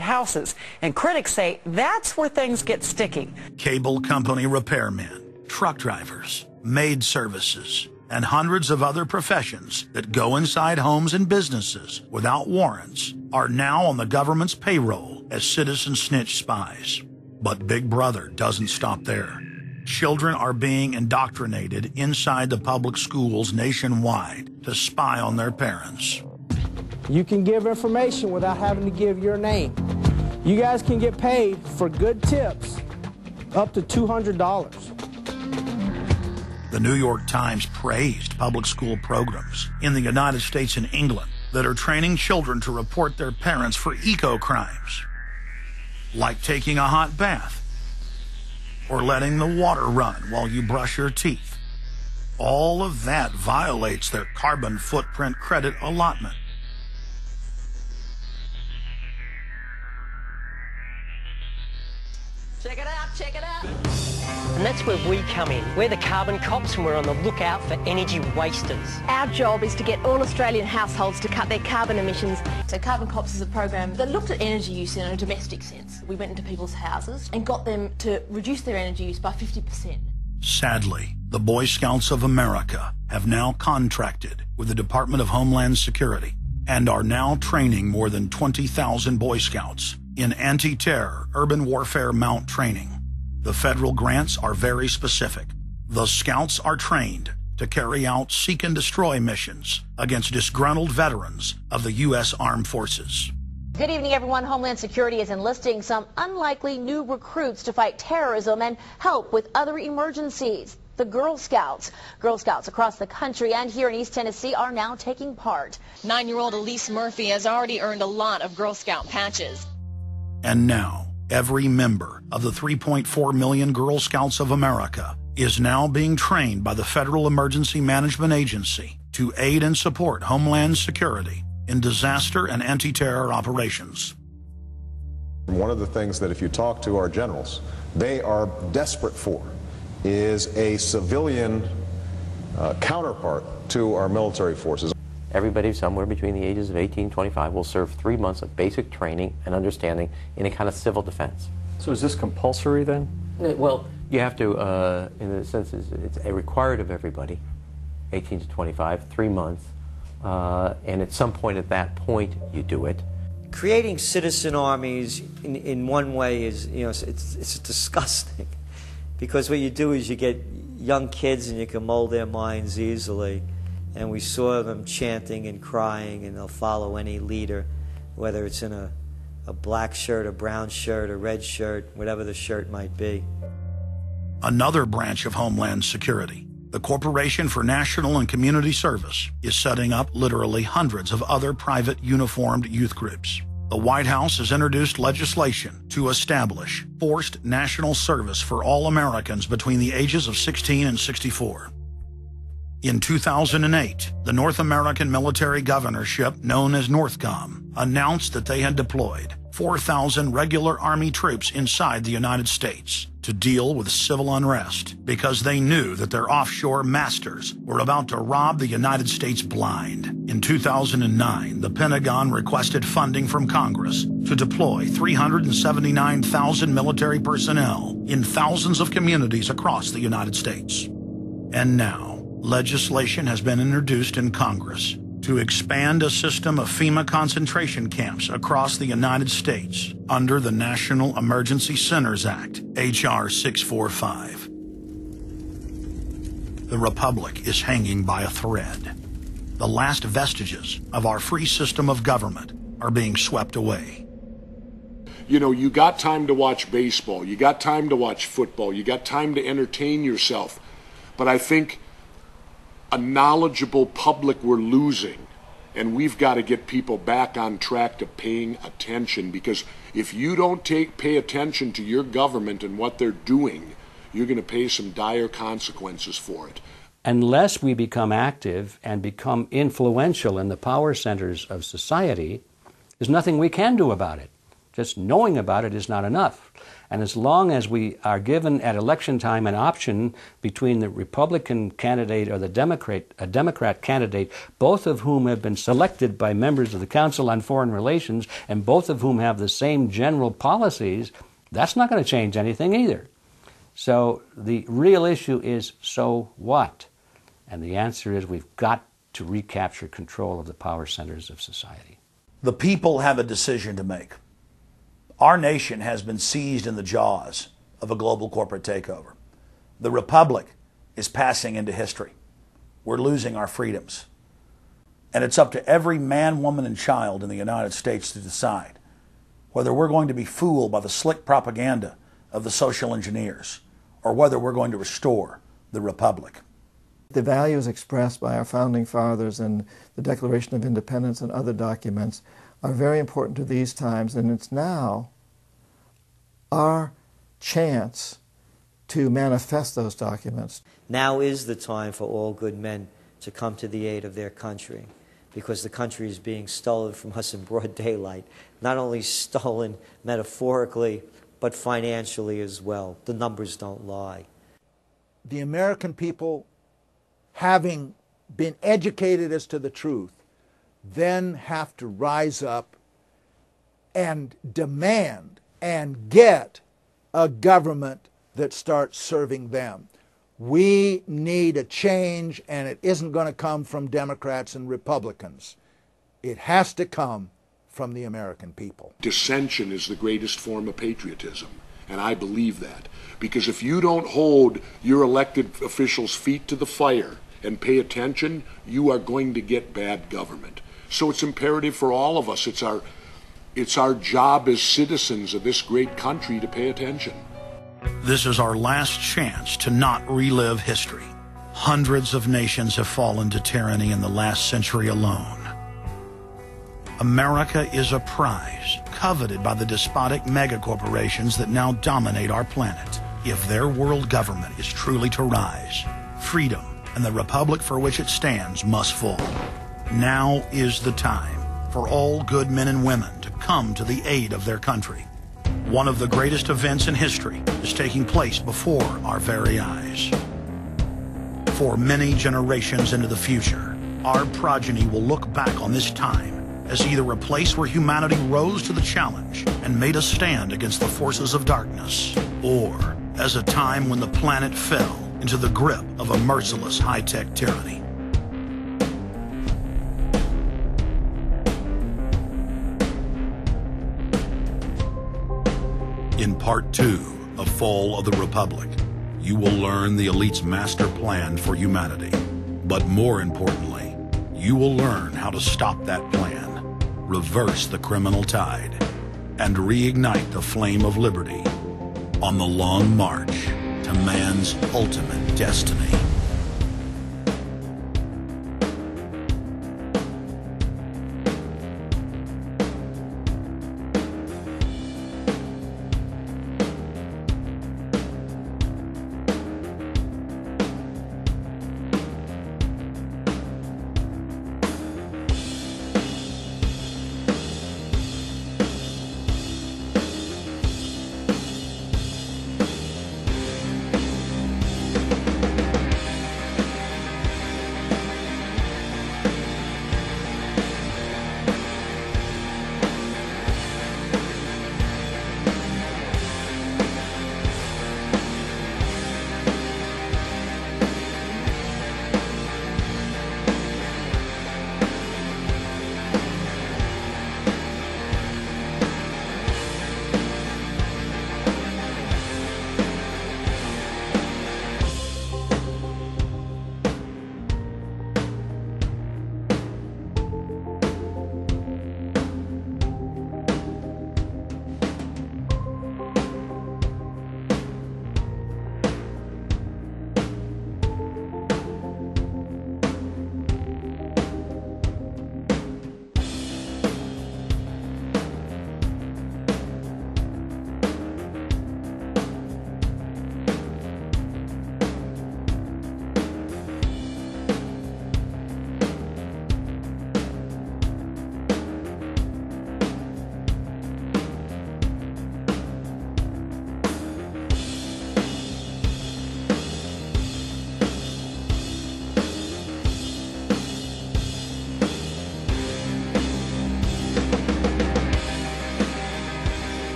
houses, and critics say that's where things get sticky. Cable company repairmen, truck drivers, maid services, and hundreds of other professions that go inside homes and businesses without warrants are now on the government's payroll as citizen snitch spies. But Big Brother doesn't stop there. Children are being indoctrinated inside the public schools nationwide to spy on their parents. You can give information without having to give your name. You guys can get paid for good tips up to $200. The New York Times praised public school programs in the United States and England that are training children to report their parents for eco-crimes, like taking a hot bath or letting the water run while you brush your teeth. All of that violates their carbon footprint credit allotment. Check it out, check it out. And that's where we come in. We're the carbon cops and we're on the lookout for energy wasters. Our job is to get all Australian households to cut their carbon emissions. So Carbon Cops is a program that looked at energy use in a domestic sense. We went into people's houses and got them to reduce their energy use by 50%. Sadly, the Boy Scouts of America have now contracted with the Department of Homeland Security and are now training more than 20,000 Boy Scouts in anti-terror urban warfare mount training. The federal grants are very specific. The Scouts are trained to carry out seek and destroy missions against disgruntled veterans of the U.S. Armed Forces. Good evening, everyone. Homeland Security is enlisting some unlikely new recruits to fight terrorism and help with other emergencies. The Girl Scouts. Girl Scouts across the country and here in East Tennessee are now taking part. 9-year-old Elise Murphy has already earned a lot of Girl Scout patches. And now, every member of the 3.4 million Girl Scouts of America is now being trained by the Federal Emergency Management Agency to aid and support Homeland Security in disaster and anti-terror operations. One of the things that if you talk to our generals, they are desperate for is a civilian counterpart to our military forces. Everybody somewhere between the ages of 18 and 25 will serve 3 months of basic training and understanding in a kind of civil defense. So is this compulsory then? Well, you have to, in the sense, it's a required of everybody, 18 to 25, 3 months, and at some point at that point you do it. Creating citizen armies in one way is, it's disgusting, because what you do is you get young kids and you can mold their minds easily. And we saw them chanting and crying, and they'll follow any leader, whether it's in a black shirt, a brown shirt, a red shirt, whatever the shirt might be. Another branch of Homeland Security, the Corporation for National and Community Service, is setting up literally hundreds of other private uniformed youth groups. The White House has introduced legislation to establish forced national service for all Americans between the ages of 16 and 64. In 2008, the North American Military Governorship, known as NORTHCOM, announced that they had deployed 4,000 regular Army troops inside the United States to deal with civil unrest because they knew that their offshore masters were about to rob the United States blind. In 2009, the Pentagon requested funding from Congress to deploy 379,000 military personnel in thousands of communities across the United States. And now, legislation has been introduced in Congress to expand a system of FEMA concentration camps across the United States under the National Emergency Centers Act, H.R. 645. The Republic is hanging by a thread. The last vestiges of our free system of government are being swept away. You know, you got time to watch baseball, you got time to watch football, you got time to entertain yourself, but I think a knowledgeable public we're losing, and we've got to get people back on track to paying attention, because if you don't pay attention to your government and what they're doing, you're going to pay some dire consequences for it. Unless we become active and become influential in the power centers of society, there's nothing we can do about it. Just knowing about it is not enough. And as long as we are given at election time an option between the Republican candidate or the Democrat candidate, both of whom have been selected by members of the Council on Foreign Relations and both of whom have the same general policies, that's not going to change anything either. So the real issue is, so what? And the answer is we've got to recapture control of the power centers of society. The people have a decision to make. Our nation has been seized in the jaws of a global corporate takeover. The republic is passing into history. We're losing our freedoms. And it's up to every man, woman, and child in the United States to decide whether we're going to be fooled by the slick propaganda of the social engineers or whether we're going to restore the republic. The values expressed by our founding fathers and the Declaration of Independence and other documents are very important to these times, and it's now our chance to manifest those documents. Now is the time for all good men to come to the aid of their country, because the country is being stolen from us in broad daylight. Not only stolen metaphorically, but financially as well. The numbers don't lie. The American people, having been educated as to the truth, then have to rise up and demand and get a government that starts serving them. We need a change, and it isn't going to come from Democrats and Republicans. It has to come from the American people. Dissension is the greatest form of patriotism, and I believe that. Because if you don't hold your elected officials' feet to the fire and pay attention, you are going to get bad government. So it's imperative for all of us. It's our job as citizens of this great country to pay attention. This is our last chance to not relive history. Hundreds of nations have fallen to tyranny in the last century alone. America is a prize coveted by the despotic megacorporations that now dominate our planet. If their world government is truly to rise, freedom and the republic for which it stands must fall. Now is the time for all good men and women to come to the aid of their country. One of the greatest events in history is taking place before our very eyes. For many generations into the future, our progeny will look back on this time as either a place where humanity rose to the challenge and made a stand against the forces of darkness, or as a time when the planet fell into the grip of a merciless high-tech tyranny. In Part 2 of Fall of the Republic, you will learn the elite's master plan for humanity. But more importantly, you will learn how to stop that plan, reverse the criminal tide, and reignite the flame of liberty on the long march to man's ultimate destiny.